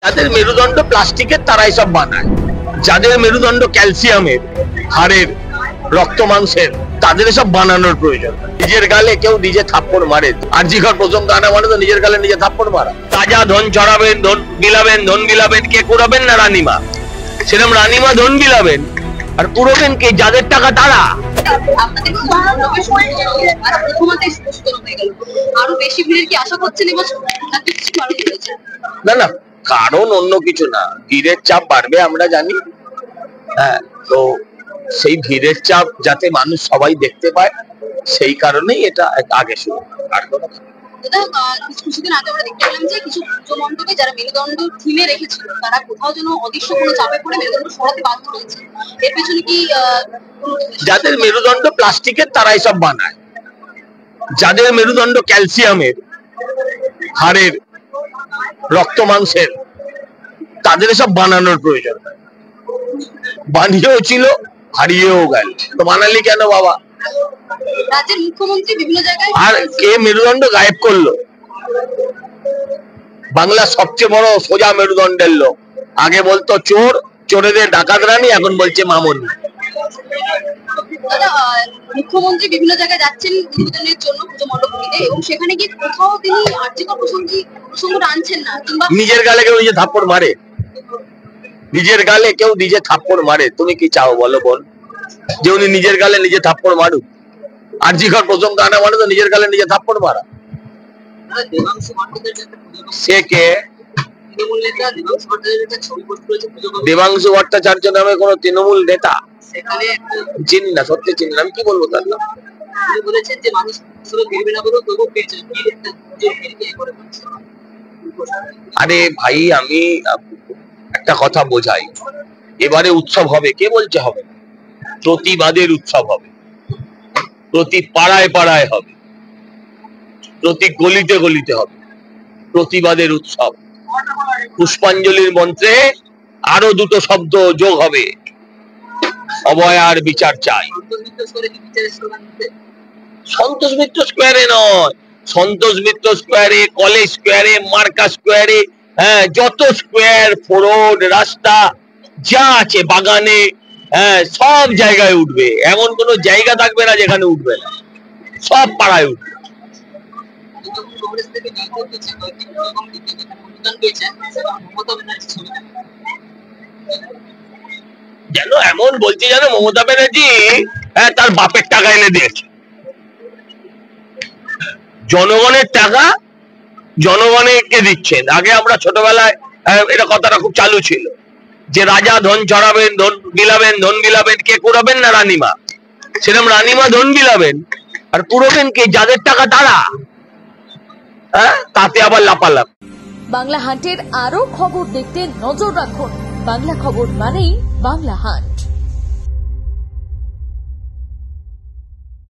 যাদের মেরুদণ্ড প্লাস্টিকের তারাই সব বানায়, যাদের মেরুদণ্ড ক্যালসিয়ামের, হাড়ের, রক্ত মাংসের, তাদের সব বানানোর প্রয়োজন। নিজের গালে কেউ নিজে থাপ্পড় মারে, আর জিঘর প্রসঙ্গ আনা মানে তো নিজের গালে নিজে থাপ্পড় মারা। রাজা ধন চড়াবেন, ধন বিলাবেন, কে কুড়াবেন না রানীমা, সেরকম রানীমা ধন বিলাবেন আর কুড়াবেন কে? যাদের টাকা তারা। না না, কারণ অন্য কিছু না, ভিড়ের চাপ বাড়বে আমরা জানি। হ্যাঁ, তো সেই ভিড়ের চাপ যাতে মানুষ সবাই দেখতে পায়, সেই কারণেই এটা আগে শুরু। আর কোনো কিছুদিন আগে আমরা দেখতে পেলাম যে কিছু পুজো মণ্ডপে যারা মেরুদণ্ড থিমে রেখেছিল তারা কোথাও যেন অদৃশ্য কোনো চাপে পড়ে মেরুদণ্ড সরাতে বাধ্য হয়েছে। এর পেছনে কি যাদের মেরুদণ্ড প্লাস্টিকের তারাই সব বানায়, যাদের মেরুদণ্ড ক্যালসিয়ামের, হাড়ের, রক্ত মাংসের, তাদের সব বানানোর প্রয়োজন। বানিয়েও ছিল, হারিয়েও গেল, তো বানালি কেন বাবা? রাজ্যের মুখ্যমন্ত্রী বিভিন্ন জায়গায় আর কে মেরুদণ্ড গায়েব করলো? বাংলা সবচেয়ে বড় সোজা মেরুদণ্ডের লোক। আগে বলতো চোর, চোরেদের ডাকাত রানী, এখন বলছে মামনি। মুখ্যমন্ত্রী বিভিন্ন জায়গায় যাচ্ছেন উদ্বোধনের জন্য পুজো মণ্ডপগুলিতে, এবং সেখানে গিয়ে কোথাও তিনি আর্যিকর প্রসঙ্গটা আনছেন না, কিংবা নিজের গালে কেউ নিজে থাপ্পড় মারে, নিজের গালে কেউ নিজে থাপ্পড় মারে। তুমি কি চাও বলো বোন, যে উনি নিজের গালে নিজে থাপ্পড় মারুক? আর্যিকর প্রসঙ্গ আনা মানে তো নিজের গালে নিজে থাপ্পড় মারা। সে কে? দেবাংশু ভট্টাচার্য নামে কোন তৃণমূল নেতা? চিনি না, সত্যি চিনি না, আমি কি বলবো তার নাম? আরে ভাই, আমি একটা কথা বোঝাই, এবারে উৎসব হবে, কে বলছে হবে? প্রতিবাদের উৎসব হবে, প্রতি পাড়ায় পাড়ায় হবে, প্রতি গলিতে গলিতে হবে প্রতিবাদের উৎসব। পুষ্পাঞ্জলির মন্ত্রে আরো দুটো শব্দ যোগ হবে, অভয়ার বিচার চাই। সন্তোষ মিত্র স্কোয়ারে নয়, সন্তোষ মিত্র স্কোয়ারে, কলেজ স্কোয়ারে, মার্কাস স্কোয়ারে, হ্যাঁ, যত স্কোয়ার, ফোরড, রাস্তা যা আছে, বাগানে, হ্যাঁ, সব জায়গায় উঠবে। এমন কোন জায়গা থাকবে না যেখানে উঠবে না, সব পাড়ায় উঠবে। যেন এমন বলছে যেন মমতা ব্যানার্জি তার বাপের টাকা এনে দিয়েছে। জনগণের টাকা জনগণকে দিচ্ছেন। আগে আমরা ছোটবেলায় এটা কথাটা খুব চালু ছিল যে রাজা ধন চড়াবেন, ধন বিলাবেন, কে কুড়াবেন না রানীমা, সেরকম রানীমা ধন বিলাবেন আর কুড়াবেন কে? যাদের টাকা তারা। হ্যাঁ, তাতে আবার লাপালাপ। বাংলা হান্টের আরো খবর দেখতে নজর রাখুন। বাংলা খবর মানেই বাংলা হান্ট।